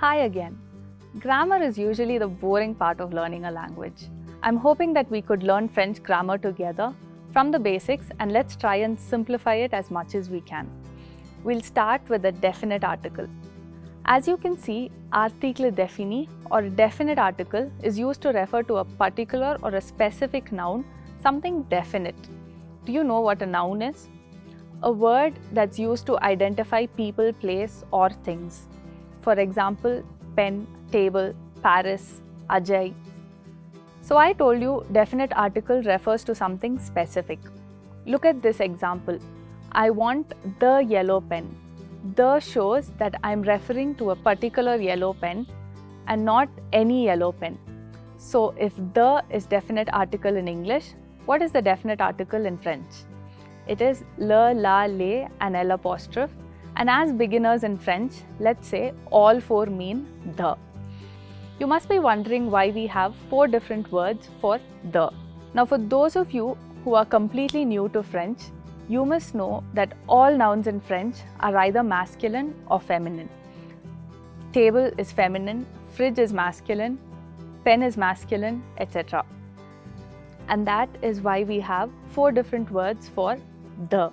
Hi again. Grammar is usually the boring part of learning a language. I'm hoping that we could learn French grammar together from the basics, and let's try and simplify it as much as we can. We'll start with a definite article. As you can see, article défini or definite article is used to refer to a particular or a specific noun, something definite. Do you know what a noun is? A word that's used to identify people, place, or things. For example, pen, table, Paris, Ajay. So I told you definite article refers to something specific. Look at this example. I want the yellow pen. The shows that I'm referring to a particular yellow pen and not any yellow pen. So if the is definite article in English, what is the definite article in French? It is le, la, les and l apostrophe. And as beginners in French, let's say all four mean the. You must be wondering why we have 4 different words for the. Now for those of you who are completely new to French, you must know that all nouns in French are either masculine or feminine. Table is feminine, fridge is masculine, pen is masculine, etc. And that is why we have 4 different words for the.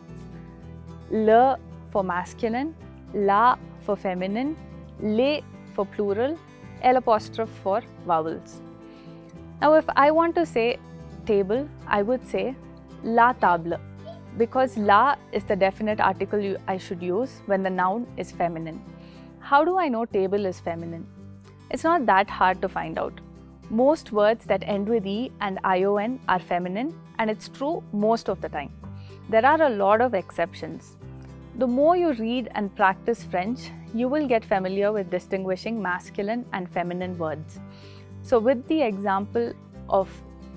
Le for masculine, la for feminine, les for plural, l apostrophe for vowels. Now if I want to say table, I would say la table, because la is the definite article I should use when the noun is feminine. How do I know table is feminine? It's not that hard to find out. Most words that end with e and ion are feminine, and it's true most of the time. There are a lot of exceptions. The more you read and practice French, you will get familiar with distinguishing masculine and feminine words. So with the example of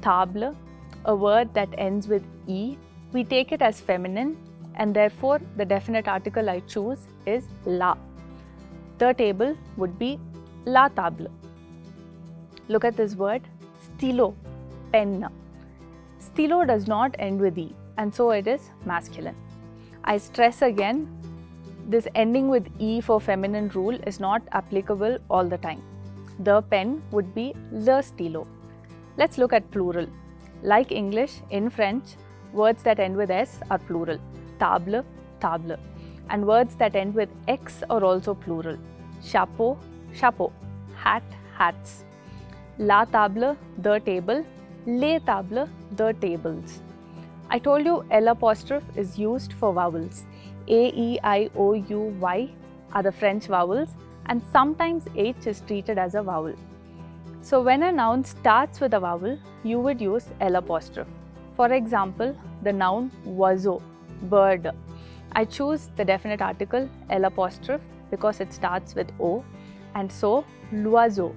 table, a word that ends with e, we take it as feminine, and therefore the definite article I choose is la. The table would be la table. Look at this word, stylo, pen. Stylo does not end with e, and so it is masculine. I stress again, this ending with e for feminine rule is not applicable all the time. The pen would be le stylo. Let's look at plural. Like English, in French, words that end with s are plural. Table, table. And words that end with x are also plural. Chapeau, chapeau. Hat, hats. La table, the table. Les tables, the tables. I told you L apostrophe is used for vowels. A, E, I, O, U, Y are the French vowels, and sometimes H is treated as a vowel. So when a noun starts with a vowel, you would use L apostrophe. For example, the noun oiseau, bird. I choose the definite article L apostrophe because it starts with O, and so l'oiseau,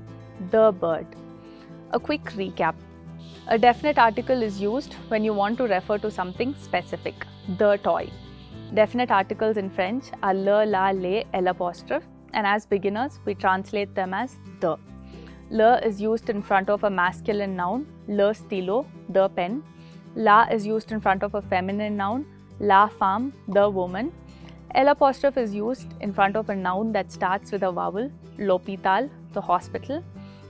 the bird. A quick recap. A definite article is used when you want to refer to something specific, the toy. Definite articles in French are le, la, les, l apostrophe, and as beginners, we translate them as the. Le is used in front of a masculine noun, le stylo, the pen. La is used in front of a feminine noun, la femme, the woman. L apostrophe is used in front of a noun that starts with a vowel, l'hôpital, the hospital.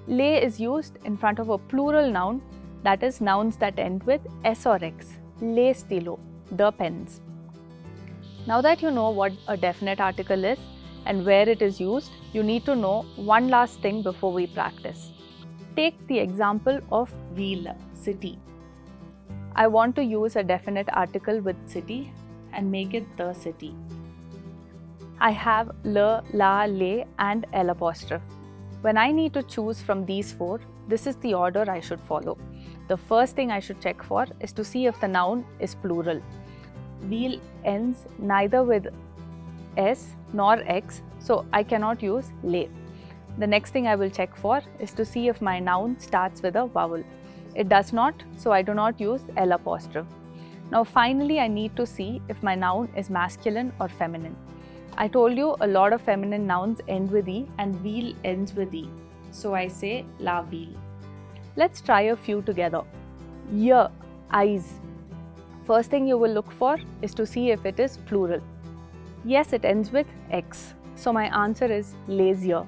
Les is used in front of a plural noun, that is nouns that end with s or x, les stylos, the pens. Now that you know what a definite article is and where it is used, you need to know one last thing before we practice. Take the example of ville, city. I want to use a definite article with city and make it the city. I have le, la, les and l apostrophe. When I need to choose from these 4, this is the order I should follow. The first thing I should check for is to see if the noun is plural. Ville ends neither with s nor x, so I cannot use les. The next thing I will check for is to see if my noun starts with a vowel. It does not, so I do not use l apostrophe. Now finally, I need to see if my noun is masculine or feminine. I told you a lot of feminine nouns end with e and ville ends with e, so I say la ville. Let's try a few together. Ear, eyes. First thing you will look for is to see if it is plural. Yes, it ends with x, so my answer is les yeux.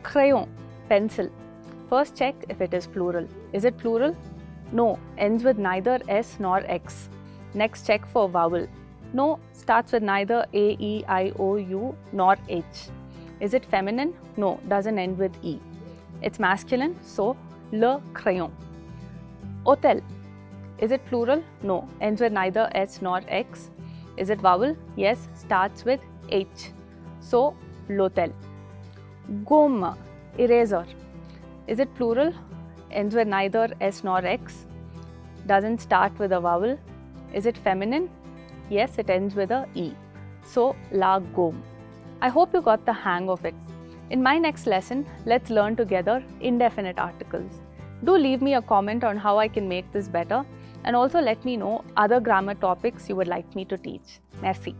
Crayon, pencil. First check if it is plural. Is it plural? No, ends with neither S nor X. Next check for vowel. No, starts with neither A, E, I, O, U nor H. Is it feminine? No, doesn't end with E. It's masculine, so le crayon. Hotel. Is it plural? No, ends with neither S nor X. Is it vowel? Yes, starts with H. So, l'hotel. Gomme, eraser. Is it plural? Ends with neither S nor X. Doesn't start with a vowel. Is it feminine? Yes, it ends with a E. So, la gomme. I hope you got the hang of it. In my next lesson, let's learn together indefinite articles. Do leave me a comment on how I can make this better, and also let me know other grammar topics you would like me to teach. Merci.